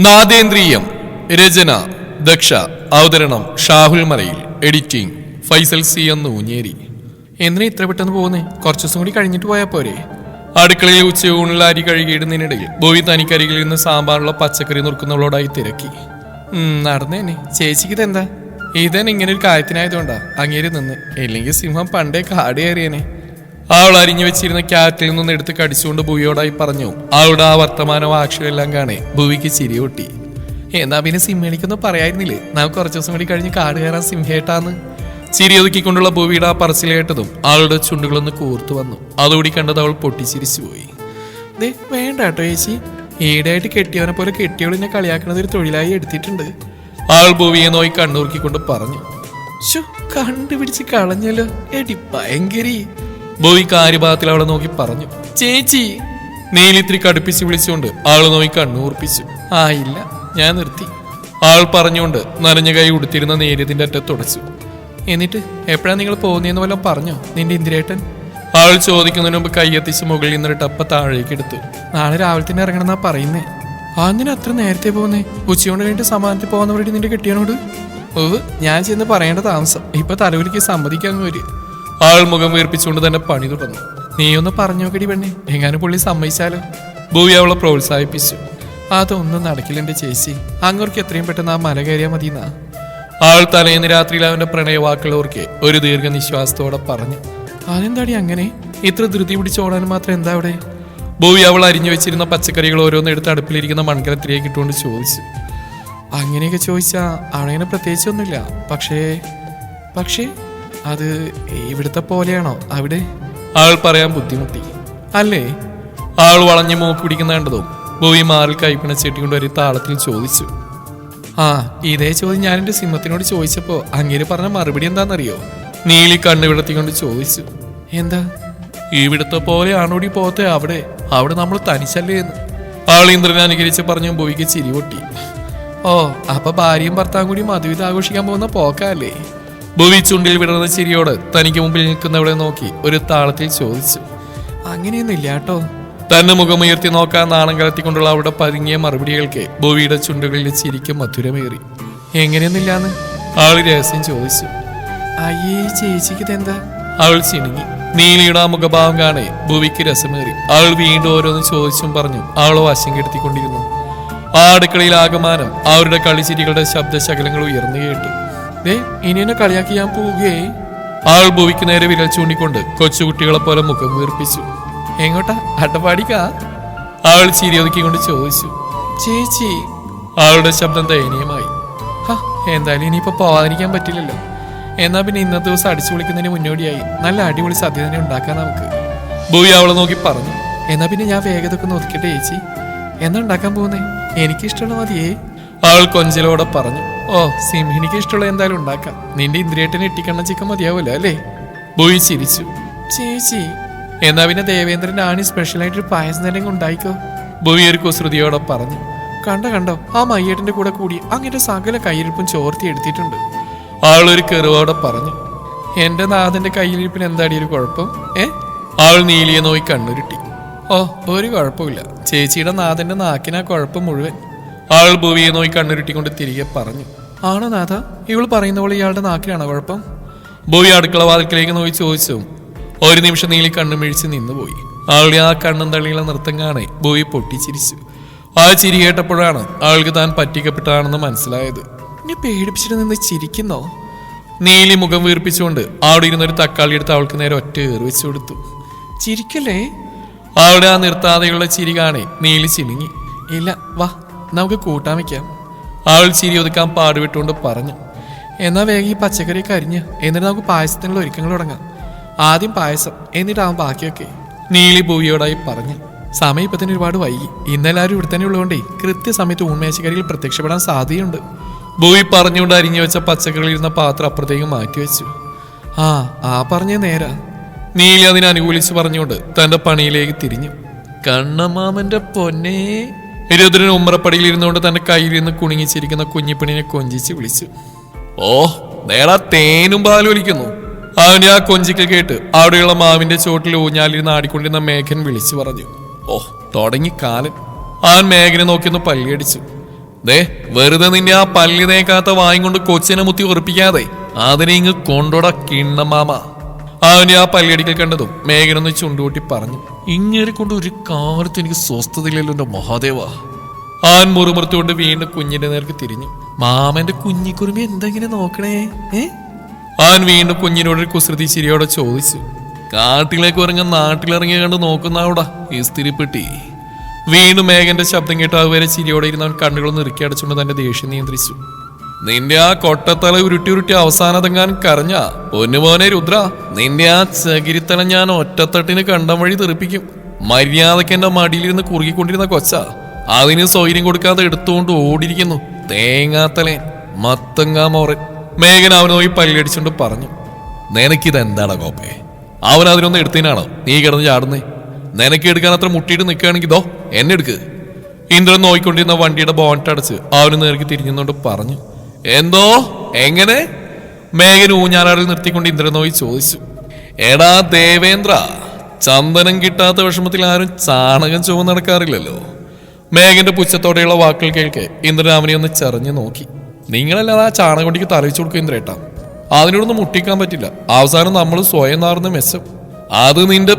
നാദേന്ദ്രിയം. രചന ദക്ഷ. അവതരണം ഷാഹുൽ മലയിൽ. Editing Faisal C എന്ന് ഊഞ്ഞേരി. എന്തിനാ ഇത്ര പെട്ടെന്ന് പോകുന്നേ? കുറച്ചു ദിവസം കൂടി കഴിഞ്ഞിട്ട് പോയാൽ പോരെ? അടുക്കളയിൽ ഉച്ചയൂണിൽ അരി കഴുകിയിടുന്നതിനിടയിൽ ബോബി തനിക്കരികിൽ നിന്ന് സാമ്പാറുള്ള പച്ചക്കറി നുറുക്കുന്നവളോടായി തിരക്കി. നടന്നേനെ. ചേച്ചിക്ക് ഇതെന്താ? ഇതന്നെ ഇങ്ങനെ ഒരു കാര്യത്തിനായതുകൊണ്ടാ അങ്ങേര് നിന്ന്. ഇല്ലെങ്കിൽ സിംഹം പണ്ടേ കാട് കയറിയനെ. അവൾ അരിഞ്ഞു വെച്ചിരുന്ന ക്യാറ്റിൽ നിന്ന് എടുത്ത് കടിച്ചുകൊണ്ട് ഭൂവിയോടായി പറഞ്ഞു. അവളുടെ ആ വർത്തമാനവും ആക്ഷനെല്ലാം കാണേ ഭൂവിക്ക് ചിരി പൊട്ടി. എന്നാ പിന്നെ സിംഹണിക്കൊന്നും പറയായിരുന്നില്ലേ, നമുക്ക് കുറച്ചു ദിവസം കൂടി കഴിഞ്ഞ് കാട് കയറാൻ സിംഹേട്ടാന്ന്? ചിരി ഒതുക്കിക്കൊണ്ടുള്ള ഭൂവിയുടെ ആ പറച്ചിൽ കേട്ടതും അവളുടെ ചുണ്ടുകളൊന്ന് കൂർത്തു വന്നു. അതുകൂടി കണ്ടത് അവൾ പൊട്ടിച്ചിരിച്ചു പോയി. വേണ്ട കേട്ടോ ചേച്ചി, ഈടായിട്ട് കെട്ടിയവനെ പോലെ കെട്ടിയവളിനെ കളിയാക്കുന്നത് ഒരു തൊഴിലായി എടുത്തിട്ടുണ്ട്. അവൾ ഭൂവിയെ നോയി കണ്ണൂർക്കിക്കൊണ്ട് പറഞ്ഞു. കണ്ടുപിടിച്ച് കളഞ്ഞല്ലോ എടി ഭയങ്കരി. ബോയി കാര്യഭാഗത്തിൽ അവളെ നോക്കി പറഞ്ഞു. ചേച്ചി. നീലിത്തിരി കടുപ്പിച്ച് വിളിച്ചുകൊണ്ട് അവളെ നോക്കി കണ്ണൂർപ്പിച്ചു. ഇല്ല, ഞാൻ നിർത്തി. ആൾ പറഞ്ഞുകൊണ്ട് നനഞ്ഞ കൈ ഉടുത്തിരുന്ന നേരിയതിന്റെ അറ്റത്തുടച്ചു. എന്നിട്ട് എപ്പോഴാ നിങ്ങൾ പോകുന്നതെന്ന് വല്ലതും പറഞ്ഞോ നിന്റെ ഇന്ദിരേട്ടൻ? ആൾ ചോദിക്കുന്നതിന് മുമ്പ് കൈയെത്തിച്ച് മുകളിൽ നിന്നൊരു ടപ്പ താഴേക്ക് എടുത്തു. നാളെ രാവിലെ തന്നെ ഇറങ്ങണമെന്നാ പറയുന്നേ. അതിന് അത്ര നേരത്തെ പോകുന്നേ? ഉച്ചയോണ്ട് കഴിഞ്ഞിട്ട് സമാധാനത്തിൽ പോകുന്ന വേണ്ടി നിന്റെ കെട്ടിയനോട്? ഞാൻ ചെന്ന് പറയേണ്ട താമസം. ഇപ്പൊ തലവലിക്ക് സമ്മതിക്കാൻ വരും. ആൾ മുഖം വീർപ്പിച്ചുകൊണ്ട് തന്നെ പണി തുടർന്നു. നീ ഒന്ന് പറഞ്ഞോക്കടി പെണ്ണെ, എങ്ങാനും പുള്ളി സമ്മതിച്ചാലോ? ഭൂവി അവളെ പ്രോത്സാഹിപ്പിച്ചു. അതൊന്നും നടക്കില്ല എന്റെ ചേച്ചി, അങ്ങോർക്ക് എത്രയും പെട്ടെന്ന് ആ മല കയറിയാൽ മതിയെന്നാ. ആൾ തലേന്ന് രാത്രിയിൽ അവന്റെ പ്രണയവാക്കുകൾ ഓർക്കെ ഒരു ദീർഘനിശ്വാസത്തോടെ പറഞ്ഞു. അതെന്താടി അങ്ങനെ? ഇത്ര ധൃതി പിടിച്ചോടാൻ മാത്രം എന്താ അവിടെ? ഭൂവി അവൾ അരിഞ്ഞു വെച്ചിരുന്ന പച്ചക്കറികൾ ഓരോന്ന് എടുത്ത് അടുപ്പിലിരിക്കുന്ന മൺകലത്തിലേക്ക് ഇട്ടുകൊണ്ട് ചോദിച്ചു. അങ്ങനെയൊക്കെ ചോദിച്ചാ അവളങ്ങനെ പ്രത്യേകിച്ചൊന്നുമില്ല. പക്ഷേ അത് ഇവിടുത്തെ പോലെയാണോ അവിടെ? ആൾ പറയാൻ ബുദ്ധിമുട്ടി. അല്ലേ? ആൾ വളഞ്ഞു മൂക്ക് പിടിക്കുന്ന കണ്ടതും ഭൂവി മാറിൽ കൈപ്പിണ ചെട്ടിക്കൊണ്ട് ഒരു താളത്തിൽ ചോദിച്ചു. ഇതേ ചോദ്യം ഞാൻ എന്റെ സിംഹത്തിനോട് ചോദിച്ചപ്പോ അങ്ങേര് പറഞ്ഞ മറുപടി എന്താണെന്നറിയോ? നീലി കണ്ണു വിടത്തിക്കൊണ്ട് ചോദിച്ചു. എന്താ? ഇവിടുത്തെ പോലെ ആണോടി പോത്തെ അവിടെ നമ്മൾ തനിച്ചല്ലേ എന്ന്. ആൾ ഇന്ദ്രനെ അനുകരിച്ച് പറഞ്ഞു. ഭൂവിക്ക് ചിരി പൊട്ടി. അപ്പൊ ഭാര്യയും ഭർത്താവും കൂടി മധുവിധ ആഘോഷിക്കാൻ പോകുന്ന പോക്കല്ലേ? ഭൂവി ചുണ്ടിൽ വിടർന്ന ചിരിയോട് തനിക്ക് മുമ്പിൽ നിൽക്കുന്നവളെ നോക്കി ഒരു താളത്തിൽ ചോദിച്ചു. അങ്ങനെയൊന്നുമില്ല കേട്ടോ. തന്നെ മുഖമുയർത്തി നോക്കാൻ നാണം കലർത്തിക്കൊണ്ടുള്ള അവളുടെ പതുങ്ങിയ മറുപടികൾക്ക് ഭൂവിയുടെ ചുണ്ടുകളിൽ ചിരിക്കും മധുരമേറി. എങ്ങനെയൊന്നുമില്ലാന്ന് ആൾ രഹസ്യം ചോദിച്ചു. അയ്യേ ചേച്ചിക്ക് ഇതെന്താ? അവൾ ചിണുങ്ങി. നീലിയുടെ ആ മുഖഭാവം കാണേ ഭൂവിക്ക് രസമേറി. അവൾ വീണ്ടും ഓരോന്ന് ചോദിച്ചും പറഞ്ഞു അവളെ വശം കെടുത്തിക്കൊണ്ടിരുന്നു. ആ അടുക്കളയിൽ ആകമാനം അവരുടെ കളിച്ചിരികളുടെ ശബ്ദശകലങ്ങൾ ഉയർന്നു കേട്ടു. ഇനി എന്നെ കളിയാക്കി ഞാൻ പോവുകയെ. ആൾ ഭൂവിക്ക് നേരെ വിരൽ ചൂണ്ടിക്കൊണ്ട് കൊച്ചുകുട്ടികളെ പോലെ മുഖം വീർപ്പിച്ചു. എങ്ങോട്ടാ? അട്ടപ്പാടിക്കാ? അവൾ ചിരി ഒതുക്കിക്കൊണ്ട് ചോദിച്ചു. ചേച്ചി. അവളുടെ ശബ്ദം ദയനീയമായി. എന്തായാലും ഇനിയിപ്പോ പോവാതിരിക്കാൻ പറ്റില്ലല്ലോ. എന്നാ പിന്നെ ഇന്നത്തെ ദിവസം അടിച്ചു വിളിക്കുന്നതിന് മുന്നോടിയായി നല്ല അടിപൊളി സദ്യ തന്നെ ഉണ്ടാക്കാൻ നമുക്ക്. ഭൂവി അവളെ നോക്കി പറഞ്ഞു. എന്നാ പിന്നെ ഞാൻ വേഗതൊക്കെ ഒന്ന് ഒതുക്കട്ടെ ചേച്ചി. എന്നാ ഉണ്ടാക്കാൻ പോകുന്നേ? എനിക്കിഷ്ടമുള്ള മതിയേ. അവൾ കൊഞ്ചലോടെ പറഞ്ഞു. സിംഹിനിക്ക് ഇഷ്ടമുള്ള എന്തായാലും ഉണ്ടാക്കാം. നിന്റെ ഇന്ദ്രിയേട്ടനെ ഇട്ടിക്കണ്ണ ചിക്കൻ മതിയാവൂല അല്ലേ? ഭൂവി ചിരിച്ചു. ചേച്ചി. എന്നാ പിന്നെ ദേവേന്ദ്രന്റെ ആണി സ്പെഷ്യലായിട്ടൊരു പായസം തന്നെ ഉണ്ടായിക്കോ. ഭൂവി ഒരു കുസൃതിയോടെ പറഞ്ഞു. കണ്ടോ ആ മയ്യേട്ടന്റെ കൂടെ കൂടി അങ്ങനെ സകല കയ്യിരിപ്പും ചോർത്തി എടുത്തിട്ടുണ്ട്. ആളൊരു കെറുവോടെ പറഞ്ഞു. എന്റെ നാഥന്റെ കയ്യിരിപ്പിന് എന്താടി ഒരു കുഴപ്പം? ആൾ നീലിയെ നോയി കണ്ണുരുട്ടി. ഒരു കുഴപ്പമില്ല, ചേച്ചിയുടെ നാഥന്റെ നാക്കിനാ കുഴപ്പം മുഴുവൻ. ആൾ ഭൂവിയെ നോയി കണ്ണുരുട്ടിക്കൊണ്ട് തിരികെ പറഞ്ഞു. ആണോ നാഥ? ഇവൾ പറയുന്ന പോലെ ഇയാളുടെ നാക്കിനാണോ കുഴപ്പം? ഭൂവി അടുക്കള വാതിൽക്കലേക്ക് നോയി ചോദിച്ചു. ഒരു നിമിഷം നീലി കണ്ണുമിഴിച്ച് നിന്നുപോയി. ആളുടെ ആ കണ്ണും തള്ളിയുള്ള നൃത്തം കാണെ ഭൂവി പൊട്ടിച്ചിരിച്ചു. ആ ചിരി കേട്ടപ്പോഴാണ് ആൾക്ക് താൻ പറ്റിക്കപ്പെട്ടാണെന്ന് മനസ്സിലായത്. നീ പേടിപ്പിച്ചിട്ട് നിന്ന് ചിരിക്കുന്നോ? നീലി മുഖം വീർപ്പിച്ചുകൊണ്ട് അവിടെ ഇരുന്നൊരു തക്കാളി എടുത്ത് അവൾക്ക് നേരെ ഒറ്റ ഏറിവെച്ചു കൊടുത്തു. ചിരിക്കല്ലേ? അവളുടെ ആ നിർത്താതെയുള്ള ചിരി കാണെ നീലി ചിലുങ്ങി. ഇല്ല, വാ നമുക്ക് കൂട്ടാൻ വയ്ക്കാം. അവൾ ചിരി ഒതുക്കാൻ പാടുവിട്ടുകൊണ്ട് പറഞ്ഞു. എന്നാ വേഗം ഈ പച്ചക്കറി കരിഞ്ഞ് എന്നിട്ട് നമുക്ക് പായസത്തിനുള്ള ഒരുക്കങ്ങൾ തുടങ്ങാം. ആദ്യം പായസം, എന്നിട്ടാവും ബാക്കിയൊക്കെ. നീലി ഭൂവിയോടായി പറഞ്ഞു. സമയം ഇപ്പൊ തന്നെ ഒരുപാട് വൈകി. ഇന്നെല്ലാവരും ഇവിടെ തന്നെ ഉള്ളതുകൊണ്ടേ കൃത്യസമയത്ത് ഊൺമേശക്കരിയിൽ പ്രത്യക്ഷപ്പെടാൻ സാധ്യതയുണ്ട്. ഭൂവി പറഞ്ഞുകൊണ്ട് അരിഞ്ഞു വെച്ച പച്ചക്കറിയിരുന്ന പാത്രം അപ്പുറത്തേക്ക് മാറ്റിവെച്ചു. പറഞ്ഞ നേരാ. നീലി അതിനെ അനുകൂലിച്ച് പറഞ്ഞുകൊണ്ട് തന്റെ പണിയിലേക്ക് തിരിഞ്ഞു. കണ്ണമാമന്റെ പൊന്നേ. രുദ്രൻ ഉമ്മറപ്പടിയിൽ ഇരുന്നുകൊണ്ട് തന്റെ കയ്യിൽ നിന്ന് കുണുങ്ങിച്ചിരിക്കുന്ന കുഞ്ഞിപ്പണിനെ കൊഞ്ചിച്ച് വിളിച്ചു. നേടാ തേനും പാലും ഒലിക്കുന്നു. അവന്റെ ആ കൊഞ്ചിക്കൽ കേട്ട് അവിടെയുള്ള മാവിന്റെ ചോട്ടിൽ ഊഞ്ഞാലിരുന്ന് ആടിക്കൊണ്ടിരുന്ന മേഘൻ വിളിച്ചു പറഞ്ഞു. തുടങ്ങി കാലൻ. അവൻ മേഘനെ നോക്കിയൊന്ന് പല്ലിയടിച്ചു. ദേ വെറുതെ നിന്നെ ആ പല്ലി തേക്കാത്ത വായും കൊണ്ട് കൊച്ചിനെ മുത്തി ഉറപ്പിക്കാതെ അതിനെ ഇങ്ങ് കൊണ്ടോട കിണ്ണമാമ. അവനെ ആ പല്ലിയടിക്കൽ കണ്ടതും മേഘനൊന്ന് ചുണ്ടുകൂട്ടി പറഞ്ഞു. ഇങ്ങനെ കൊണ്ട് ഒരു കാലത്ത് എനിക്ക് സ്വസ്ഥതയില്ലല്ലോ എന്റെ മഹാദേവ. അവൻ മുറുമുറുത്തുകൊണ്ട് വീണ്ടും കുഞ്ഞിന്റെ നേർക്ക് തിരിഞ്ഞു. മാമന്റെ കുഞ്ഞിക്കുറുമ്പി എന്തെങ്ങനെ നോക്കണേ? അവൻ വീണ്ടും കുഞ്ഞിനോടൊരു കുസൃതി ചിരിയോടെ ചോദിച്ചു. കാട്ടിലേക്ക് ഇറങ്ങാൻ നാട്ടിലിറങ്ങി കണ്ട് നോക്കുന്ന അവിടെ ഇസ്തിരിപ്പെട്ടി. വീണ്ടും മേഘന്റെ ശബ്ദം കേട്ട് അതുവരെ ചിരിയോടെ ഇരുന്നവൻ കണ്ണുകളൊന്ന് ഇറുക്കി അടച്ചുകൊണ്ട് തന്റെ ദേഷ്യം നിയന്ത്രിച്ചു. നിന്റെ ആ കൊട്ടത്തല ഉരുട്ടി ഉരുട്ടി അവസാനതെങ്ങാനും കരഞ്ഞ പൊന്നുമോനെ രുദ്ര, നിന്റെ ആ ചകിരിത്തല ഞാൻ ഒറ്റത്തട്ടിന് കണ്ടം വഴി തെറിപ്പിക്കും. മര്യാദക്ക് എന്റെ മടിയിലിരുന്ന് കുറുകിക്കൊണ്ടിരുന്ന കൊച്ച അതിന് സ്വൈര്യം കൊടുക്കാതെ എടുത്തുകൊണ്ട് ഓടിയിരിക്കുന്നു. തേങ്ങാത്തലേൻ മത്തങ്ങാ മോറൻ. മേഘൻ അവന് നോക്കി പല്ലടിച്ചുകൊണ്ട് പറഞ്ഞു. നിനക്കിതെന്താടാ കോപ്പേ? അവൻ അതിനൊന്ന് എടുത്തതിനാണോ നീ കിടന്ന് ചാടുന്നേ? നിനക്ക് എടുക്കാൻ അത്ര മുട്ടിയിട്ട് നിൽക്കുകയാണെങ്കിൽ ദോ എന്നെ എടുക്ക്. ഇന്ദ്രൻ നോയിക്കൊണ്ടിരുന്ന വണ്ടിയുടെ ബോണറ്റ് അടച്ച് അവന് നേർക്ക് തിരിഞ്ഞുകൊണ്ട് പറഞ്ഞു. എന്തോ എങ്ങനെ? മേഘൻ ഊഞ്ഞാലാടിൽ നിർത്തിക്കൊണ്ട് ഇന്ദ്രൻ നോയി ചോദിച്ചു. എടാ ദേവേന്ദ്ര, ചന്ദനം കിട്ടാത്ത വിഷമത്തിൽ ആരും ചാണകം ചുവന്ന് നടക്കാറില്ലല്ലോ. മേഘന്റെ പുച്ഛത്തോടെയുള്ള വാക്കുകൾ കേൾക്കെ ഇന്ദ്രൻ അവനെ ഒന്ന് ചെറിഞ്ഞു നോക്കി. നിങ്ങളല്ലാതെ ആ ചാണകൊണ്ടിക്ക് തലവെച്ചു കൊടുക്കും ഇന്ദ്രേട്ടാ. അതിനോടൊന്നും മുട്ടിക്കാൻ പറ്റില്ല. അവസാനം നമ്മൾ സ്വയം നാറുന്ന മെച്ചം. അത് നിന്റെ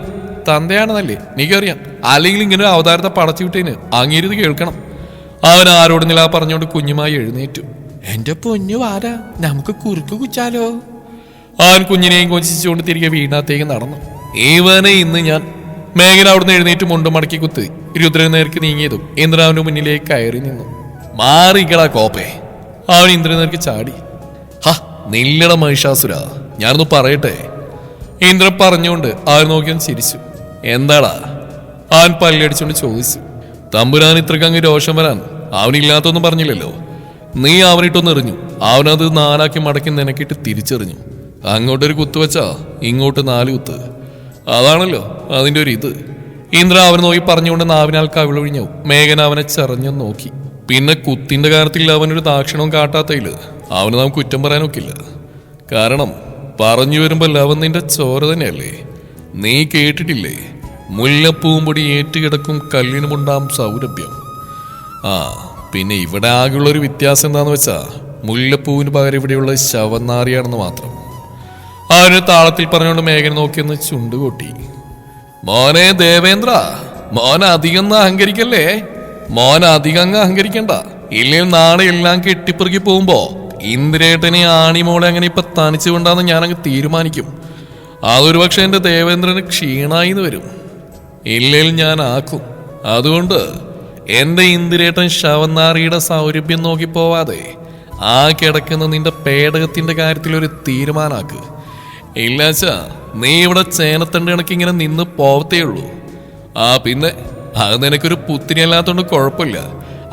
തന്തയാണെന്നല്ലേ നീക്കറിയാം. അല്ലെങ്കിൽ ഇങ്ങനെ ഒരു അവതാരത്തെ പടച്ചു വിട്ടേന് അങ്ങേരിത് കേൾക്കണം. അവൻ ആരോട് നില പറഞ്ഞുകൊണ്ട് കുഞ്ഞുമായി എഴുന്നേറ്റു. എന്റെ പൊന്നു വാരാ, നമുക്ക് കുറുക്ക് കുച്ചാലോ? അവൻ കുഞ്ഞിനെയും കൊഞ്ചിച്ചുകൊണ്ട് തിരികെ വീടിനകത്തേക്ക് നടന്നു. ഇവനെ ഇന്ന് ഞാൻ. മേഘന അവിടുന്ന് എഴുന്നേറ്റ് മുണ്ടും മടക്കി കുത്ത് രുദ്രന് നേർക്ക് നീങ്ങിയതും ഇന്ദ്രൻ അവന്റെ മുന്നിലേക്ക് കയറി നിന്നു. മാറിക്കടാ കോപ്പേ. അവൻ ഇന്ദ്രൻ നേർക്ക് ചാടി. ഹ നില്ലട മഹിഷാസുര, ഞാനൊന്ന് പറയട്ടെ. ഇന്ദ്രൻ പറഞ്ഞുകൊണ്ട് അവൻ നോക്കിയൊന്ന് ചിരിച്ചു. എന്താടാ? അവൻ പല്ലടിച്ചുകൊണ്ട് ചോദിച്ചു. തമ്പുരാൻ ഇത്രക്കങ്ങ് രോഷം വരാൻ അവനില്ലാത്തൊന്നും പറഞ്ഞില്ലല്ലോ. നീ അവനിട്ടൊന്ന് എറിഞ്ഞു, അവനത് നാലാക്കി മടക്കി നിനക്കിട്ട് തിരിച്ചെറിഞ്ഞു. അങ്ങോട്ടൊരു കുത്ത് വെച്ചാ ഇങ്ങോട്ട് 4 കുത്ത്. അതാണല്ലോ അതിന്റെ ഒരു ഇത്. ഇന്ദ്ര അവനെ നോക്കി പറഞ്ഞുകൊണ്ട് നാവിനാൽ കവിളൊഴിഞ്ഞു. മേഘന അവനെ ചെറഞ്ഞു നോക്കി. പിന്നെ കുത്തിന്റെ കാര്യത്തിൽ അവനൊരു ദാക്ഷിണവും കാട്ടാത്തയില് അവന് നാം കുറ്റം പറയാനൊക്കില്ല. കാരണം പറഞ്ഞു വരുമ്പോ അവൻ നിന്റെ ചോര തന്നെയല്ലേ. നീ കേട്ടിട്ടില്ലേ, മുല്ലപ്പൂമ്പൊടി ഏറ്റുകിടക്കും കല്ലിനുമുണ്ടാം സൗരഭ്യം. ആ പിന്നെ ഇവിടെ ആകെയുള്ളൊരു വ്യത്യാസം എന്താന്ന് വെച്ചാ മുല്ലപ്പൂവിന് പകരം ഇവിടെയുള്ള ശവനാറിയാണെന്ന് മാത്രം. അവന് താളത്തിൽ പറഞ്ഞുകൊണ്ട് മേഘന നോക്കിയൊന്ന് ചുണ്ടുകൊട്ടി. മോനെ ദേവേന്ദ്ര, മോൻ അധികം അഹങ്കരിക്കല്ലേ. മോൻ അധികം അഹങ്കരിക്കണ്ട. ഇല്ലെങ്കിൽ നാളെ എല്ലാം കെട്ടിപ്പെറുക്കി പോകുമ്പോ ഇന്ദ്രേട്ടനെ ആണിമോളെ അങ്ങനെ ഇപ്പൊ തനിച്ചുകൊണ്ടാന്ന് ഞാനങ്ങ് തീരുമാനിക്കും. അതൊരു പക്ഷെ എന്റെ ദേവേന്ദ്രന് ക്ഷീണായിന്ന് വരും. ഇല്ലെങ്കിൽ ഞാൻ ആക്കും. അതുകൊണ്ട് എന്റെ ഇന്ദ്രേട്ടൻ ശവനാറിയുടെ സൗരഭ്യം നോക്കി പോവാതെ ആ കിടക്കുന്ന നിന്റെ പേടകത്തിന്റെ കാര്യത്തിൽ ഒരു തീരുമാനാക്ക്. ഇല്ലാച്ചാ നീ ഇവിടെ ചേനത്തണ്ട് കണക്ക് ഇങ്ങനെ നിന്ന് പോവത്തേ ഉള്ളൂ. പിന്നെ അത് നിനക്കൊരു പുത്തിരി അല്ലാത്തോണ്ട് കുഴപ്പമില്ല.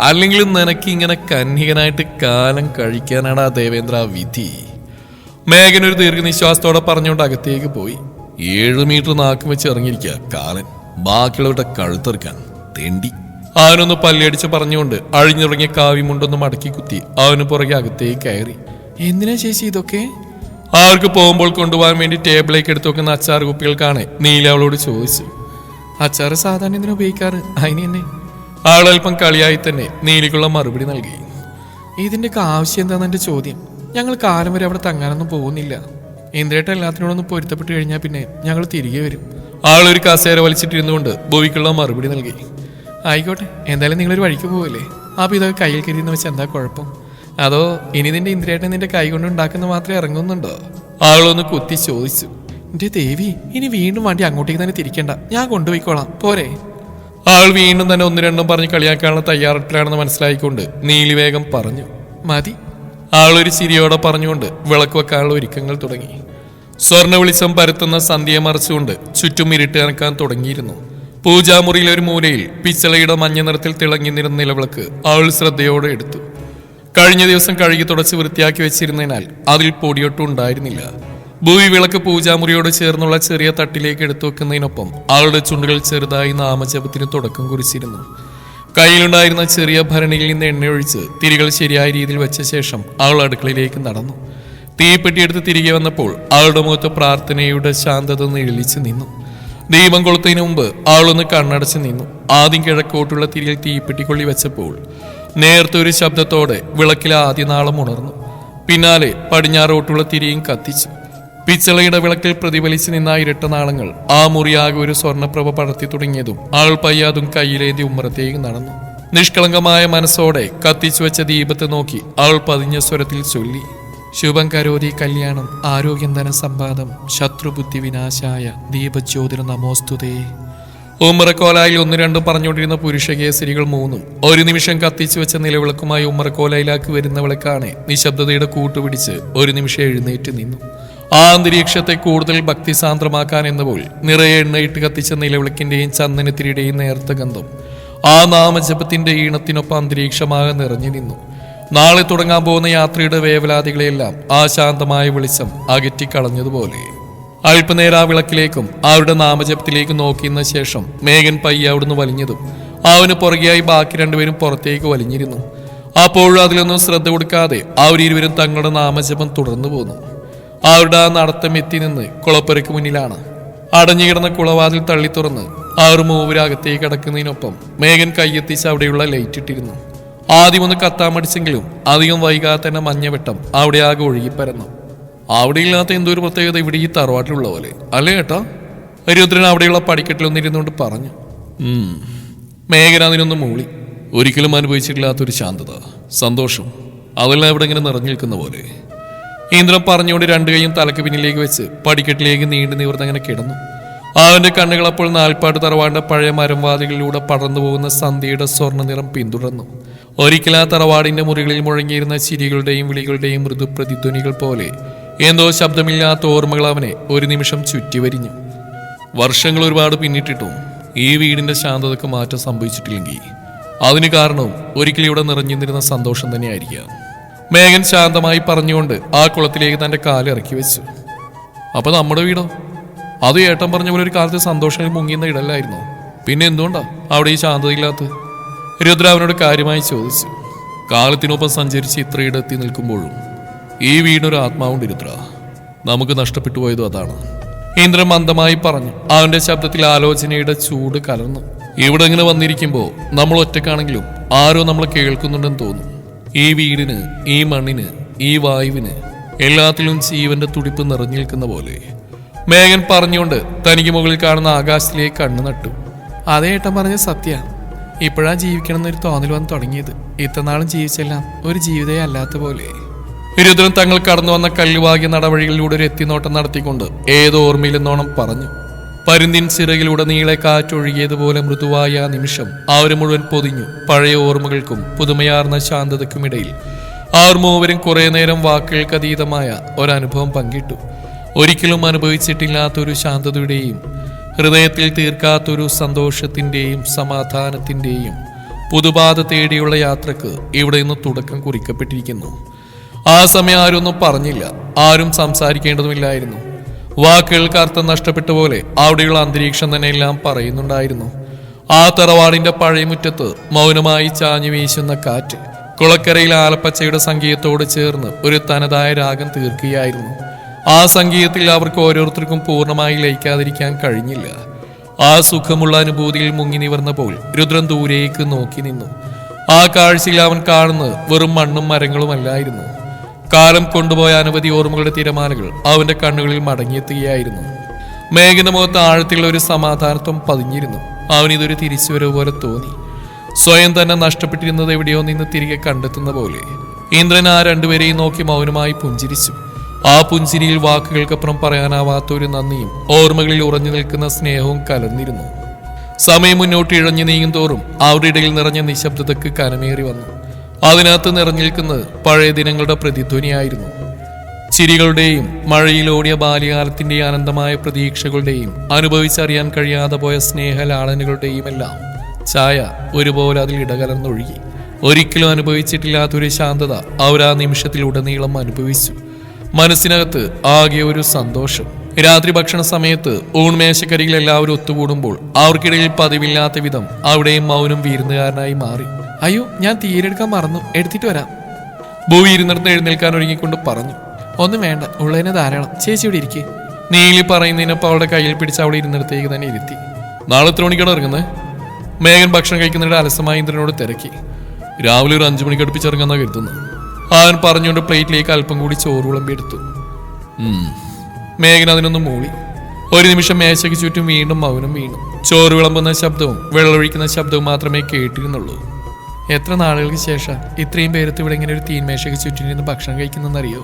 അല്ലെങ്കിൽ നിനക്ക് ഇങ്ങനെ കന്യകനായിട്ട് കാലം കഴിക്കാനാണ് ആ ദേവേന്ദ്ര വിധി. മേഘൻ ഒരു ദീർഘനിശ്വാസത്തോടെ പറഞ്ഞുകൊണ്ട് അകത്തേക്ക് പോയി. 7 മീറ്റർ നാക്കും വെച്ച് ഇറങ്ങിയിരിക്കുക കാലൻ, ബാക്കിയുള്ളവരുടെ കഴുത്തെറുക്കാൻ തെണ്ടി. അവനൊന്ന് പല്ലടിച്ച് പറഞ്ഞുകൊണ്ട് അഴിഞ്ഞിറങ്ങിയ കാവിമുണ്ടൊന്ന് മടക്കി കുത്തി അവന് പുറകെ അകത്തേക്ക് കയറി. എന്തിനാ ചേച്ചി ഇതൊക്കെ? അവർക്ക് പോകുമ്പോൾ കൊണ്ടുപോകാൻ വേണ്ടി ടേബിളിലേക്ക് എടുത്തു വെക്കുന്ന അച്ചാർ കുപ്പികൾക്കാണ് നീല അവളോട് ചോദിച്ചു. അച്ചാറ് സാധാരണ എന്തിനാ ഉപയോഗിക്കാറ്? അതിന് തന്നെ. അവളൽപ്പം കളിയായി തന്നെ നീലിക്കുള്ള മറുപടി നൽകി. ഇതിൻ്റെയൊക്കെ ആവശ്യം എന്താണെന്ന് എൻ്റെ ചോദ്യം. ഞങ്ങൾ കാലം വരെ അവിടെ തങ്ങാനൊന്നും പോകുന്നില്ല. ഇന്ദ്രേട്ട എല്ലാത്തിനോടൊന്നും പൊരുത്തപ്പെട്ട് കഴിഞ്ഞാൽ പിന്നെ ഞങ്ങൾ തിരികെ വരും. ആളൊരു കസേര വലിച്ചിട്ടിരുന്നുകൊണ്ട് ബോവിക്കുള്ള മറുപടി നൽകി. ആയിക്കോട്ടെ, എന്തായാലും നിങ്ങളൊരു വഴിക്ക് പോവല്ലേ. അപ്പോൾ ഇതൊക്കെ കയ്യിൽ കരുതുന്ന വെച്ച് എന്താ കുഴപ്പം? അതോ ഇനി നിന്റെ ഇന്ദ്രേട്ടൻ നിന്റെ കൈ കൊണ്ട് ഉണ്ടാക്കുന്ന മാത്രമേ ഇറങ്ങുന്നുണ്ടോ? ആളൊന്ന് കുത്തി ചോദിച്ചു. എന്റെ ദേവി, ഇനി വീണ്ടും വണ്ടി അങ്ങോട്ടേക്ക് തന്നെ തിരിക്കണ്ട, ഞാൻ കൊണ്ടുപോയിക്കോളാം, പോരെ? ആൾ വീണ്ടും തന്നെ 1-2 പറഞ്ഞ് കളിയാക്കാനുള്ള തയ്യാറെടുപ്പിലാണെന്ന് മനസ്സിലായിക്കൊണ്ട് നീലി വേഗം പറഞ്ഞു. മതി. ആളൊരു ചിരിയോടെ പറഞ്ഞുകൊണ്ട് വിളക്ക് വെക്കാനുള്ള ഒരുക്കങ്ങൾ തുടങ്ങി. സ്വർണ്ണ വെളിച്ചം പരത്തുന്ന സന്ധ്യയെ മറിച്ചുകൊണ്ട് ചുറ്റും ഇരുട്ട് കണക്കാൻ തുടങ്ങിയിരുന്നു. പൂജാമുറിയിലെ ഒരു മൂലയിൽ പിച്ചളയുടെ മഞ്ഞ നിറത്തിൽ തിളങ്ങി നിരുന്ന നിലവിളക്ക് അവൾ ശ്രദ്ധയോടെ എടുത്തു. കഴിഞ്ഞ ദിവസം കഴുകി തുടച്ച് വൃത്തിയാക്കി വെച്ചിരുന്നതിനാൽ അതിൽ പൊടിയൊട്ടും ഉണ്ടായിരുന്നില്ല. ഭൂവി വിളക്ക് പൂജാമുറിയോട് ചേർന്നുള്ള ചെറിയ തട്ടിലേക്ക് എടുത്തു വെക്കുന്നതിനൊപ്പം അവളുടെ ചുണ്ടുകൾ ചെറുതായി നാമജപത്തിന് തുടക്കം കുറിച്ചിരുന്നു. കയ്യിലുണ്ടായിരുന്ന ചെറിയ ഭരണിയിൽ നിന്ന് എണ്ണയൊഴിച്ച് തിരികൾ ശരിയായ രീതിയിൽ വെച്ച ശേഷം അവൾ അടുക്കളയിലേക്ക് നടന്നു. തീപ്പെട്ടിയെടുത്ത് തിരികെ വന്നപ്പോൾ അവളുടെ മുഖത്ത് പ്രാർത്ഥനയുടെ ശാന്തത നിഴലിച്ച് നിന്നു. ദീപം കൊളുത്തതിന് മുമ്പ് അവളൊന്ന് കണ്ണടച്ച് നിന്നു. ആദ്യം കിഴക്കോട്ടുള്ള തിരിയിൽ തീപ്പെട്ടി കൊള്ളി വെച്ചപ്പോൾ നേർത്തൊരു ശബ്ദത്തോടെ വിളക്കിലെ ആദ്യ നാളം ഉണർന്നു. പിന്നാലെ പടിഞ്ഞാറോട്ടുള്ള തിരിയും കത്തിച്ചു. പിച്ചളയുടെ വിളക്കിൽ പ്രതിഫലിച്ച് നിന്ന ഇരട്ട നാളങ്ങൾ ആ മുറിയാകെ ഒരു സ്വർണ്ണപ്രഭ പടർത്തി തുടങ്ങിയതും ആൾ പയ്യാതും കയ്യിലേന്തി ഉമ്മറത്തേക്ക് നടന്നു. നിഷ്കളങ്കമായ മനസ്സോടെ കത്തിച്ചു വെച്ച ദീപത്തെ നോക്കി അവൾ പതിഞ്ഞ സ്വരത്തിൽ ചൊല്ലി, ശുഭം കരോതി കല്യാണം ആരോഗ്യം ധന സമ്പാദം ശത്രുബുദ്ധി വിനാശായ ദീപജ്യോതിര നമോസ്തുതേ. ഉമ്മറക്കോലായിൽ ഒന്ന് രണ്ടും പറഞ്ഞുകൊണ്ടിരുന്ന പുരുഷകേസരികൾ മൂന്നും ഒരു നിമിഷം കത്തിച്ചു വെച്ച നിലവിളക്കുമായി ഉമ്മറക്കോലായിലാക്കി വരുന്നവളെക്കാണെ നിശബ്ദതയുടെ കൂട്ടുപിടിച്ച് ഒരു നിമിഷം എഴുന്നേറ്റ് നിന്നു. ആ അന്തരീക്ഷത്തെ കൂടുതൽ ഭക്തിസാന്ദ്രമാക്കാൻ എന്നപോൽ നിറയെ എണ്ണയിട്ട് കത്തിച്ച നിലവിളക്കിന്റെയും ചന്ദനത്തിരിയുടെയും നേർത്ത ഗന്ധം ആ നാമജപത്തിന്റെ ഈണത്തിനൊപ്പം അന്തരീക്ഷമാകെ നിറഞ്ഞു നിന്നു. നാളെ തുടങ്ങാൻ പോകുന്ന യാത്രയുടെ വേവലാതികളെല്ലാം ആ ശാന്തമായ വെളിച്ചം അകറ്റിക്കളഞ്ഞതുപോലെ. അല്പനേരം ആ വിളക്കിലേക്കും അവരുടെ നാമജപത്തിലേക്കും നോക്കിയ ശേഷം മേഘൻ പയ്യ അവിടുന്ന് വലിഞ്ഞതും അവന് പുറകെയായി ബാക്കി രണ്ടുപേരും പുറത്തേക്ക് വലിഞ്ഞിരുന്നു. അപ്പോഴും അതിലൊന്നും ശ്രദ്ധ കൊടുക്കാതെ അവരിരുവരും തങ്ങളുടെ നാമജപം തുടർന്നു പോന്നു. അവരുടെ ആ നടത്തം എത്തി നിന്ന് കുളപ്പുരയ്ക്ക് മുന്നിലാണ്. അടഞ്ഞുകിടന്ന കുളവാതിൽ തള്ളി തുറന്ന് അവർ മൂവരകത്തേക്ക് കിടക്കുന്നതിനൊപ്പം മേഘൻ കയ്യെത്തിച്ച് അവിടെയുള്ള ലൈറ്റ് ഇട്ടിരുന്നു. ആദ്യം ഒന്ന് കത്താൻ മടിച്ചെങ്കിലും അധികം വൈകാതെ തന്നെ മഞ്ഞവെട്ടം അവിടെ ആകെ ഒഴുകിപ്പരന്നു. അവിടെ ഇല്ലാത്ത എന്തോ ഒരു പ്രത്യേകത ഇവിടെ ഈ തറവാട്ടിലുള്ള പോലെ അല്ലേ ഏട്ടാ? രുദ്രൻ അവിടെയുള്ള പടിക്കെട്ടിലൊന്നിരുന്നുകൊണ്ട് പറഞ്ഞു. മേഘൻ അതിനൊന്ന് മൂളി. ഒരിക്കലും അനുഭവിച്ചിട്ടില്ലാത്തൊരു ശാന്തത, സന്തോഷം, അതെല്ലാം ഇവിടെ ഇങ്ങനെ നിറഞ്ഞു നിൽക്കുന്ന പോലെ. ഇന്ദ്രൻ പറഞ്ഞുകൊണ്ട് രണ്ടു കൈയും തലക്ക് പിന്നിലേക്ക് വെച്ച് പടിക്കെട്ടിലേക്ക് നീണ്ടു നിവർന്നങ്ങനെ കിടന്നു. അവന്റെ കണ്ണുകൾ അപ്പോൾ നാൽപ്പാട്ട് തറവാടിന്റെ പഴയ മരംവാതികളിലൂടെ പടർന്നു പോകുന്ന സന്ധ്യയുടെ സ്വർണ്ണ നിറം പിന്തുടർന്നു. ഒരിക്കൽ ആ തറവാടിന്റെ മുറികളിൽ മുഴങ്ങിയിരുന്ന ചിരികളുടെയും വിളികളുടെയും മൃദു പ്രതിധ്വനികൾ പോലെ എന്തോ ശബ്ദമില്ലാത്ത ഓർമ്മകൾ അവനെ ഒരു നിമിഷം ചുറ്റിവരിഞ്ഞു. വർഷങ്ങൾ ഒരുപാട് പിന്നിട്ടിട്ടും ഈ വീടിന്റെ ശാന്തതക്ക് മാറ്റം സംഭവിച്ചിട്ടില്ലെങ്കിൽ അതിന് കാരണവും ഒരിക്കലും ഇവിടെ നിറഞ്ഞിരുന്ന സന്തോഷം തന്നെയായിരിക്കാം. മേഘൻ ശാന്തമായി പറഞ്ഞുകൊണ്ട് ആ കുളത്തിലേക്ക് തന്റെ കാലിറക്കി വെച്ചു. അപ്പൊ നമ്മുടെ വീടോ? അത് ഏട്ടൻ പറഞ്ഞ പോലെ ഒരു കാലത്ത് സന്തോഷങ്ങളിൽ മുങ്ങിയുന്ന ഇടലായിരുന്നു. പിന്നെ എന്തുകൊണ്ടാ അവിടെ ഈ ശാന്തതയില്ലാത്ത? രുദ്ര അവനോട് കാര്യമായി ചോദിച്ചു. കാലത്തിനൊപ്പം സഞ്ചരിച്ച് ഇത്രയിടെ എത്തി നിൽക്കുമ്പോഴും ഈ വീടിനൊരു ആത്മാവുണ്ട് രുദ്ര. നമുക്ക് നഷ്ടപ്പെട്ടു പോയതും അതാണ്. ഇന്ദ്രൻ മന്ദമായി പറഞ്ഞു. അവന്റെ ശബ്ദത്തിൽ ആലോചനയുടെ ചൂട് കലർന്നു. ഇവിടെ ഇങ്ങനെ വന്നിരിക്കുമ്പോൾ നമ്മൾ ഒറ്റക്കാണെങ്കിലും ആരോ നമ്മൾ കേൾക്കുന്നുണ്ടെന്ന് തോന്നും. ഈ വീടിന്, ഈ മണ്ണിന്, ഈ വായുവിന് എല്ലാത്തിലും ജീവന്റെ തുടിപ്പ് നിറഞ്ഞു നിൽക്കുന്ന പോലെ. മേഘൻ പറഞ്ഞുകൊണ്ട് തനിക്ക് മുകളിൽ കാണുന്ന ആകാശത്തിലേക്ക് കണ്ണു നട്ടു. അതേ ഏട്ടൻ പറഞ്ഞ സത്യ. ഇപ്പോഴാ ജീവിക്കണം എന്നൊരു തോന്നൽ വന്ന് തുടങ്ങിയത്. ഇത്രനാളും ജീവിച്ചെല്ലാം ഒരു ജീവിതമേ അല്ലാത്ത പോലെ. രുദ്രൻ തങ്ങൾ കടന്നു വന്ന കല്ലുവാകിയ നടവഴികളിലൂടെ ഒരു എത്തിനോട്ടം നടത്തിക്കൊണ്ട് ഏതോ ഓർമ്മയിലെന്നോണം പറഞ്ഞു. പരുന്തിൻ ചിറകിലൂടെ നീളെ കാറ്റൊഴുകിയതുപോലെ മൃദുവായ ആ നിമിഷം അവർ മുഴുവൻ പൊതിഞ്ഞു. പഴയ ഓർമ്മകൾക്കും പുതുമയാർന്ന ശാന്തതയ്ക്കുമിടയിൽ അവർ മൂവരും കുറെ നേരം വാക്കുകൾക്കതീതമായ ഒരനുഭവം പങ്കിട്ടു. ഒരിക്കലും അനുഭവിച്ചിട്ടില്ലാത്തൊരു ശാന്തതയുടെയും ഹൃദയത്തിൽ തീർക്കാത്തൊരു സന്തോഷത്തിന്റെയും സമാധാനത്തിന്റെയും പുതുപാത തേടിയുള്ള യാത്രക്ക് ഇവിടെ നിന്ന് തുടക്കം കുറിക്കപ്പെട്ടിരിക്കുന്നു. ആ സമയം ആരൊന്നും പറഞ്ഞില്ല, ആരും സംസാരിക്കേണ്ടതുമില്ലായിരുന്നു. വാക്കുകൾക്ക് അർത്ഥം നഷ്ടപ്പെട്ട പോലെ അവിടെയുള്ള അന്തരീക്ഷം തന്നെ എല്ലാം പറയുന്നുണ്ടായിരുന്നു. ആ തറവാടിന്റെ പഴയ മുറ്റത്ത് മൗനമായി ചാഞ്ഞു വീശുന്ന കാറ്റ് കുളക്കരയിൽ ആലപ്പച്ചയുടെ സംഗീതത്തോട് ചേർന്ന് ഒരു തനതായ രാഗം തീർക്കുകയായിരുന്നു. ആ സംഗീതത്തിൽ അവർക്ക് ഓരോരുത്തർക്കും പൂർണ്ണമായി ലയിക്കാതിരിക്കാൻ കഴിഞ്ഞില്ല. ആ സുഖമുള്ള അനുഭൂതിയിൽ മുങ്ങി നിവർന്നപ്പോൾ രുദ്രൻ ദൂരേക്ക് നോക്കി നിന്നു. ആ കാഴ്ചയിൽ അവൻ കാണുന്നത് വെറും മണ്ണും മരങ്ങളുമല്ലായിരുന്നു. കാലം കൊണ്ടുപോയ അനവധി ഓർമ്മകളുടെ തിരമാലകൾ അവന്റെ കണ്ണുകളിൽ മടങ്ങിയെത്തുകയായിരുന്നു. മേഘന്റെ മുഖത്ത് ആഴത്തിലുള്ള ഒരു സമാധാനത്വം പതിഞ്ഞിരുന്നു. അവനിതൊരു തിരിച്ചുവരവ് പോലെ തോന്നി. സ്വയം തന്നെ നഷ്ടപ്പെട്ടിരുന്നത് എവിടെയോ നിന്ന് തിരികെ കണ്ടെത്തുന്ന പോലെ. ഇന്ദ്രൻ ആ രണ്ടുപേരെയും നോക്കി മൗനമായി പുഞ്ചിരിച്ചു. ആ പുഞ്ചിരിയിൽ വാക്കുകൾക്കപ്പുറം പറയാനാവാത്ത ഒരു നന്ദിയും ഓർമ്മകളിൽ ഉറഞ്ഞു നിൽക്കുന്ന സ്നേഹവും കലർന്നിരുന്നു. സമയം മുന്നോട്ട് ഇഴഞ്ഞു നീങ്ങും തോറും അവരുടെ ഇടയിൽ നിറഞ്ഞ നിശബ്ദതയ്ക്ക് കനമേറി വന്നു. അതിനകത്ത് നിറഞ്ഞു നിൽക്കുന്നത് പഴയ ദിനങ്ങളുടെ പ്രതിധ്വനിയായിരുന്നു. ചിരികളുടെയും മഴയിലോടിയ ബാല്യകാലത്തിന്റെയും അനന്തമായ പ്രതീക്ഷകളുടെയും അനുഭവിച്ചറിയാൻ കഴിയാതെ പോയ സ്നേഹലാളനുകളുടെയും എല്ലാം ഛായ ഒരുപോലെ അതിൽ ഇടകലർന്നൊഴുകി. ഒരിക്കലും അനുഭവിച്ചിട്ടില്ലാത്തൊരു ശാന്തത അവരാ നിമിഷത്തിലുടനീളം അനുഭവിച്ചു. മനസ്സിനകത്ത് ആകെ ഒരു സന്തോഷം. രാത്രി ഭക്ഷണ സമയത്ത് ഊൺമേശക്കരികിൽ എല്ലാവരും ഒത്തുകൂടുമ്പോൾ അവർക്കിടയിൽ പതിവില്ലാത്ത വിധം അവിടെയും മൗനം വീരുന്നുകാരനായി മാറി. അയ്യോ, ഞാൻ തീരെടുക്കാൻ മറന്നു, എടുത്തിട്ട് വരാം. ഭൂവി ഇരുന്നിടത്ത് എഴുന്നേൽക്കാൻ ഒരുങ്ങിക്കൊണ്ട് പറഞ്ഞു. ഒന്നും വേണ്ട, ഉള്ളതിനെ ധാരാളം. ചേച്ചി ഇവിടെ ഇരിക്കേ. നീലി പറയുന്നതിനൊപ്പം അവളുടെ കയ്യിൽ പിടിച്ച് അവിടെ ഇരുന്നിടത്തേക്ക് തന്നെ ഇരുത്തി. നാളെ എത്ര മണിക്കാണ് ഇറങ്ങുന്നത്? മേഘൻ ഭക്ഷണം കഴിക്കുന്നതിന്റെ അലസമായ ഇന്ദ്രനോട് തിരക്കി. രാവിലെ ഒരു 5 മണിക്ക് അടുപ്പിച്ചിറങ്ങാന്നാ കരുതുന്നത്. അവൻ പറഞ്ഞുകൊണ്ട് പ്ലേറ്റിലേക്ക് അല്പം കൂടി ചോറ് വിളമ്പിയെടുത്തു. മേഘന അതിനൊന്നും മൂളി. ഒരു നിമിഷം മേശയ്ക്ക് ചുറ്റും വീണ്ടും മൗനം വീണു. ചോറ് വിളമ്പുന്ന ശബ്ദവും വെള്ളമൊഴിക്കുന്ന ശബ്ദവും മാത്രമേ കേട്ടിരുന്നുള്ളൂ. എത്ര നാളുകൾക്ക് ശേഷം ഇത്രയും പേരത്ത് ഇവിടെ ഇങ്ങനെ ഒരു തീന്മേശയ്ക്ക് ചുറ്റിനിരുന്ന് ഭക്ഷണം കഴിക്കുന്നറിയോ?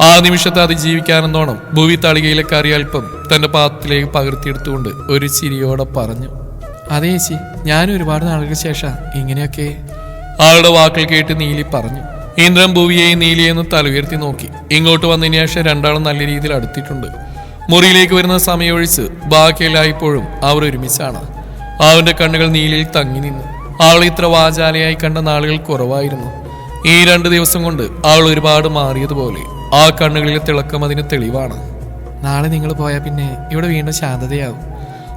ആ നിമിഷത്തെ അതിജീവിക്കാനെന്നോണം ഭൂവി തളികയിലെ കറി അല്പം തന്റെ പാത്രത്തിലേക്ക് പകർത്തിയെടുത്തുകൊണ്ട് ഒരു ചിരിയോടെ പറഞ്ഞു. അതെ ചേച്ചി, ഞാൻ ഒരുപാട് നാളുകൾക്ക് ശേഷം ഇങ്ങനെയൊക്കെ. ആളുടെ വാക്കുകൾ കേട്ട് നീലി പറഞ്ഞു. ഇന്ദ്രൻ ഭൂവിയെയും നീലിയെന്ന് തലയുയർത്തി നോക്കി. ഇങ്ങോട്ട് വന്നതിന് ശേഷം രണ്ടാളും നല്ല രീതിയിൽ അടുത്തിട്ടുണ്ട്. മുറിയിലേക്ക് വരുന്ന സമയമൊഴിച്ച് ബാക്കിയെല്ലായ്പ്പോഴും അവർ ഒരുമിച്ചാണ്. അവന്റെ കണ്ണുകൾ നീലിയിൽ തങ്ങി നിന്നു. അവൾ ഇത്ര വാചാലയായി കണ്ട നാളുകൾ കുറവായിരുന്നു. ഈ 2 ദിവസം കൊണ്ട് അവൾ ഒരുപാട് മാറിയതുപോലെ ആ കണ്ണുകളിലെ തിളക്കം അതിന് തെളിവാണ്. നാളെ നിങ്ങൾ പോയാൽ പിന്നെ ഇവിടെ വീണ്ടും ശാന്തതയാവും,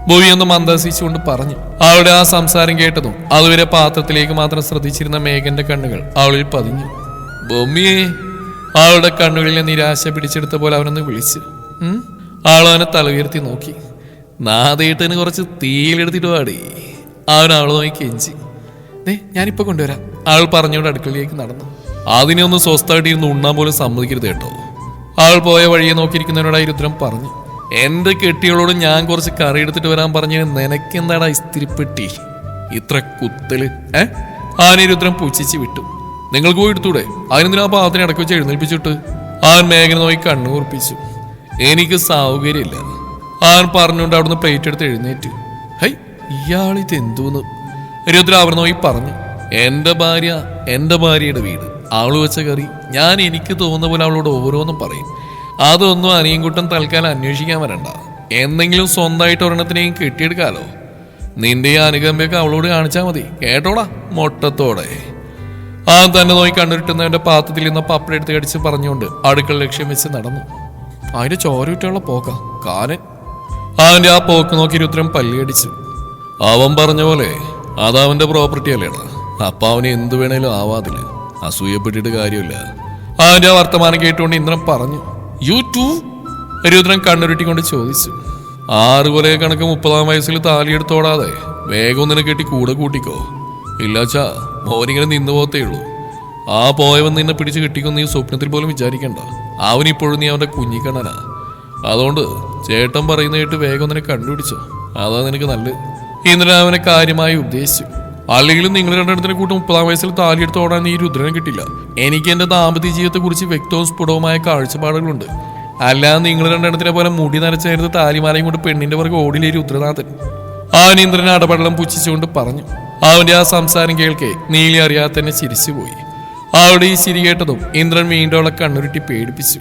ഭൂവി ഒന്ന് മന്ദസിച്ചുകൊണ്ട് പറഞ്ഞു. അവളുടെ ആ സംസാരം കേട്ടതും അതുവരെ പാത്രത്തിലേക്ക് മാത്രം ശ്രദ്ധിച്ചിരുന്ന മേഘന്റെ കണ്ണുകൾ അവളിൽ പതിഞ്ഞു. ബൊമ്മിയെ, അവളുടെ കണ്ണുകളിലെ നിരാശ പിടിച്ചെടുത്ത പോലെ അവനൊന്ന് വിളിച്ചു. അവളവനെ തല ഉയർത്തി നോക്കി. നാദേട്ടന് കുറച്ച് തീയിലെടുത്തിട്ട് പാടി. അവളെ നോക്കി കെഞ്ചി. ഞാനിപ്പോ കൊണ്ടുവരാം, അവൾ പറഞ്ഞുകൊണ്ട് അടുക്കളയിലേക്ക് നടന്നു. അതിനെ ഒന്ന് സ്വസ്ഥമായിട്ട് ഇരുന്ന് ഉണ്ണാൻ പോലും സമ്മതിക്കരുത് കേട്ടോ. അവൾ പോയ വഴിയെ നോക്കിയിരിക്കുന്നതിനോടായി രുദ്രൻ പറഞ്ഞു. എന്റെ കെട്ടികളോട് ഞാൻ കുറച്ച് കറി എടുത്തിട്ട് വരാൻ പറഞ്ഞു. നിനക്കെന്താടാ ഇസ്തിരിപ്പെട്ടി ഇത്ര കുത്തല്? ആനെ രുദ്രൻ പുച്ഛിച്ച് വിട്ടു. നിങ്ങൾക്ക് പോയി എടുത്തൂടെ? അതിനെന്തിനാ പാത്രത്തിന് ഇടയ്ക്ക് വെച്ച് എഴുന്നേൽപ്പിച്ചിട്ട്? അവൻ മേഘന നോക്കി കണ്ണു ഉറപ്പിച്ചു. എനിക്ക് സൗകര്യമില്ല, അവൻ പറഞ്ഞുകൊണ്ട് അവിടുന്ന് പ്ലേറ്റ് എടുത്ത് എഴുന്നേറ്റ്. ഹൈ, ഇയാളിത് എന്തോന്ന്? രുദ്ര അവർ നോക്കി പറഞ്ഞു. എന്റെ ഭാര്യയുടെ വീട്, അവള് വെച്ച കറി. ഞാൻ എനിക്ക് തോന്നുന്ന പോലെ അവളോട് ഓരോന്നും പറയും. അതൊന്നും അനിയൻകുട്ടൻ തൽക്കാലം അന്വേഷിക്കാൻ വരണ്ട. എന്തെങ്കിലും സ്വന്തമായിട്ട് ഒരെണ്ണത്തിനെയും കെട്ടിയെടുക്കാലോ. നിന്റെ ഈ അനുകമ്പയൊക്കെ അവളോട് കാണിച്ചാൽ മതി കേട്ടോടാ, മൊട്ടത്തോടെ. ആ തന്നെ നോക്കി കണ്ടിട്ടുന്നവന്റെ പാത്രത്തിൽ നിന്ന് പപ്പടം എടുത്ത് കടിച്ച് പറഞ്ഞുകൊണ്ട് അടുക്കള ലക്ഷ്യം വെച്ച് നടന്നു. അതിന്റെ ചോരവിട്ടുള്ള പോക്ക കാലൻ. അവന്റെ ആ പോക്ക് നോക്കി രുദ്രൻ പല്ലിയടിച്ചു. അവൻ പറഞ്ഞ പോലെ അതവന്റെ പ്രോപ്പർട്ടി അല്ലേടാ, അപ്പൊ അവന് എന്തു വേണേലും ആവാതില്ല. അസൂയപ്പെട്ടിട്ട് കാര്യമില്ല. അവന്റെ ആ വർത്തമാനം കേട്ടുകൊണ്ട് ഇന്ദ്രൻ പറഞ്ഞു. U to? രുദ്രൻ കണ്ണുരുട്ടിക്കൊണ്ട് ചോദിച്ചു. 6 കൊലയെ കണക്ക് 30-ാം വയസ്സിൽ താലിയെടുത്തോടാതെ വേഗം ഒന്നിനെ കെട്ടി കൂടെ കൂട്ടിക്കോ. ഇല്ലാച്ചാ മോനിങ്ങനെ നിന്നു പോകത്തേ ഉള്ളൂ. ആ പോയവൻ നിന്നെ പിടിച്ച് കെട്ടിക്കൊന്ന് ഈ സ്വപ്നത്തിൽ പോലും വിചാരിക്കണ്ട. അവനിപ്പോഴും നീ അവന്റെ കുഞ്ഞിക്കണ്ണനാ. അതുകൊണ്ട് ചേട്ടൻ പറയുന്ന കേട്ട് വേഗം ഒന്നിനെ കണ്ടുപിടിച്ചോ, അതാ നിനക്ക് നല്ലത്. ഇന്ദ്രൻ അവനെ കാര്യമായി ഉദ്ദേശിച്ചു. അല്ലെങ്കിലും നിങ്ങൾ രണ്ടിടത്തിനെ കൂട്ട് 30-ാം വയസ്സിൽ താലിയെടുത്ത് ഓടാൻ ഈ രുദ്രനെ കിട്ടില്ല. എനിക്ക് എന്റെ ദാമ്പത്യ ജീവിതത്തെ കുറിച്ച് വ്യക്തവും സ്ഫുടവുമായ കാഴ്ചപ്പാടുകളുണ്ട്. അല്ലാതെ നിങ്ങൾ രണ്ടിടത്തിനെ പോലെ മുടി നരച്ചേർത്ത് താലിമാലയും കൊണ്ട് പെണ്ണിന്റെ പുറകെ ഓടിലേ രുദ്രനാഥൻ. അവൻ ഇന്ദ്രനെ അടപടലം പുച്ഛിച്ചുകൊണ്ട് പറഞ്ഞു. അവന്റെ ആ സംസാരം കേൾക്കെ നീലി അറിയാതെ തന്നെ ചിരിച്ചുപോയി. അവളുടെ ഈ ചിരി കേട്ടതും ഇന്ദ്രൻ വീണ്ടും അവളെ കണ്ണുരുട്ടി പേടിപ്പിച്ചു.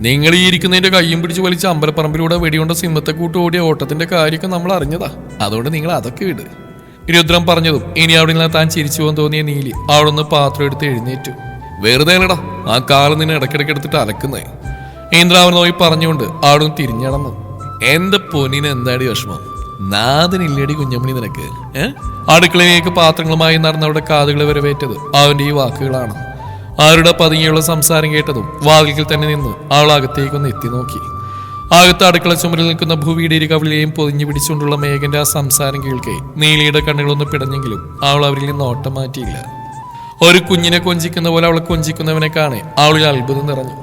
നിങ്ങൾ ഈ ഇരിക്കുന്നതിന്റെ കയ്യും പിടിച്ച് വലിച്ച അമ്പലപ്പറമ്പിലൂടെ വെടികൊണ്ട സിംഹത്തെ കൂട്ട് ഓടിയ ഓട്ടത്തിന്റെ കാര്യമൊക്കെ നമ്മൾ അറിഞ്ഞതാ. അതുകൊണ്ട് നിങ്ങൾ അതൊക്കെ വിട്. രുദ്രൻ പറഞ്ഞതും ഇനി അവിടെ നിന്ന് താൻ ചിരിച്ചു പോകാൻ തോന്നിയ നീലി അവിടുന്ന് പാത്രം എടുത്ത് എഴുന്നേറ്റു. വെറുതെ അല്ലടാ ആ കാലം നിന്നെ ഇടയ്ക്കിടയ്ക്ക് എടുത്തിട്ട് അലക്കുന്നേ. ഇന്ദ്ര അവൻ നോയി പറഞ്ഞുകൊണ്ട് അവിടുന്ന് തിരിഞ്ഞടന്നു. എന്റെ പൊന്നിന് എന്താടി വിഷമം? നാഥനില്ലടി കുഞ്ഞമ്മണി നിനക്ക്? അടുക്കളയിലേക്ക് പാത്രങ്ങളുമായി നടന്നവരുടെ കാതുകളെ വരവേറ്റത് അവന്റെ ഈ വാക്കുകളാണ്. ആരുടെ പതുങ്ങിയുള്ള സംസാരം കേട്ടതും വാതിൽക്കൽ തന്നെ നിന്ന് അവൾ അകത്തേക്കൊന്ന് എത്തി നോക്കി. അകത്ത് അടുക്കള ചുമരിൽ നിൽക്കുന്ന ഭൂവിയുടെ ഇരുകവിളിയെയും പൊതിഞ്ഞു പിടിച്ചുകൊണ്ടുള്ള മേഘന്റെ ആ സംസാരം കേൾക്കെ നീലിയുടെ കണ്ണുകളൊന്ന് പിടഞ്ഞെങ്കിലും അവൾ അവരിൽ നിന്ന് ഓട്ടം മാറ്റിയില്ല. ഒരു കുഞ്ഞിനെ കൊഞ്ചിക്കുന്ന പോലെ അവളെ കൊഞ്ചിക്കുന്നവനെ കാണെ അവളിൽ അത്ഭുതം നിറഞ്ഞു.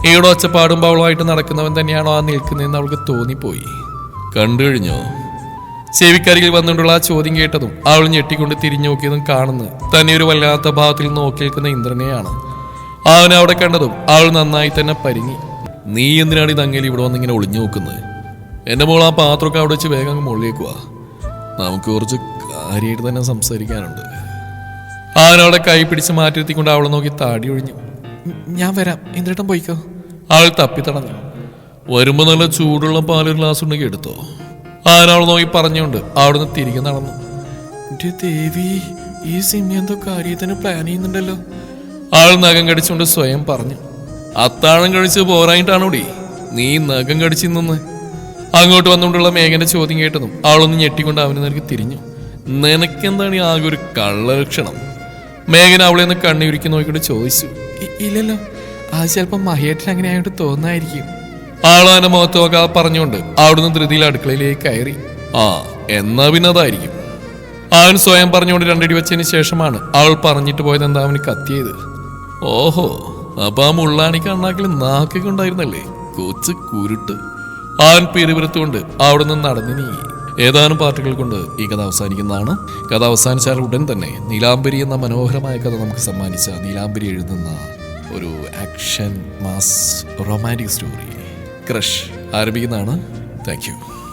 ഈയുടെ ഒച്ചപ്പാടും അവളുമായിട്ട് നടക്കുന്നവൻ തന്നെയാണോ ആ നിൽക്കുന്നതെന്ന് അവൾക്ക് തോന്നിപ്പോയി. കണ്ടു കഴിഞ്ഞോ? ചെവിക്കരികിൽ വന്നുകൊണ്ടുള്ള ആ ചോദ്യം കേട്ടതും അവൾ ഞെട്ടിക്കൊണ്ട് തിരിഞ്ഞു നോക്കിയതും കാണുന്നു തന്നെ ഒരു വല്ലാത്ത ഭാവത്തിൽ നോക്കി നിൽക്കുന്ന ഇന്ദ്രനെയാണ്. അവനെ അവിടെ കണ്ടതും അവൾ നന്നായി തന്നെ പരിങ്ങി. നീ എന്തിനാണ് ഈ തങ്ങയിൽ ഇവിടെ വന്നിങ്ങനെ ഒളിഞ്ഞു നോക്കുന്നത്? എന്റെ മോൾ ആ പാത്രമൊക്കെ അവിടെ വെച്ച് വേഗം അങ്ങ് മുകളിലേക്കുവാ. നമുക്ക് കുറച്ച് കാര്യമായിട്ട് തന്നെ സംസാരിക്കാനുണ്ട്. അവനവളെ കൈ പിടിച്ച് മാറ്റിയെത്തിക്കൊണ്ട് അവളെ നോക്കി താടി ഒഴിഞ്ഞു. ഞാൻ വരാം, ഇന്ദ്രേട്ടൻ പോയിക്കോ. അവൾ തപ്പിത്തടഞ്ഞു. വരുമ്പോ നല്ല ചൂടുള്ള പാലൊരു ഗ്ലാസ് ഉണ്ടെങ്കിൽ എടുത്തോ. അവനവളെ നോക്കി പറഞ്ഞുകൊണ്ട് അവിടുന്ന് തിരികെ നടന്നു. എന്റെ ദേവി, ഈ സിനിമ എന്തോ കാര്യത്തിന് പ്ലാൻ ചെയ്യുന്നുണ്ടല്ലോ. അവൾ നഖം കടിച്ചുകൊണ്ട് സ്വയം പറഞ്ഞു. അത്താഴം കഴിച്ച് പോരായിട്ടാണോടി നീ നഖം കടിച്ചു നിന്ന്? അങ്ങോട്ട് വന്നുകൊണ്ടുള്ള മേഘന്റെ ചോദ്യം കേട്ടതും അവളൊന്ന് ഞെട്ടിക്കൊണ്ട് അവന് നേർക്ക് തിരിഞ്ഞു. നിനക്കെന്താണ് ആകെ ഒരു കള്ളലക്ഷണം? മേഘൻ അവളെ ഒന്ന് കണ്ണുരുക്കി നോക്കിയിട്ട് ചോദിച്ചു. ഇല്ലല്ലോ, അത് ചിലപ്പോൾ മഹേട്ടൻ അങ്ങനെ ആയിട്ട് തോന്നായിരിക്കും. ആളവന്റെ മുഖത്ത് നോക്കാതെ പറഞ്ഞുകൊണ്ട് അവിടുന്ന് ധൃതിയിൽ അടുക്കളയിലേക്ക് കയറി. ആ എന്നാ പിന്നെ അതായിരിക്കും. അവൻ സ്വയം പറഞ്ഞുകൊണ്ട് രണ്ടടി വെച്ചതിന് ശേഷമാണ് അവൾ പറഞ്ഞിട്ട് പോയത് എന്താ അവന് കത്തിയത്. ഓഹോ, അപ്പൊ ആ മുള്ളാണി കണ്ണാക്കിൽ നാക്കിക്കൊണ്ടായിരുന്നല്ലേ കൊച്ചു കുരുട്ട്. അവൻ പിറുപിറുത്തുകൊണ്ട് അവിടെ നിന്ന് നടന്നു നീങ്ങി. ഏതാനും പാർട്ടുകൾ കൊണ്ട് ഈ കഥ അവസാനിക്കുന്നതാണ്. കഥ അവസാനിച്ചാൽ ഉടൻ തന്നെ നീലാംബരി എന്ന മനോഹരമായ കഥ നമുക്ക് സമ്മാനിച്ച നീലാംബരി എഴുതുന്ന ഒരു action mass romantic story crush ആരംഭിക്കുന്നതാണ്. Thank U.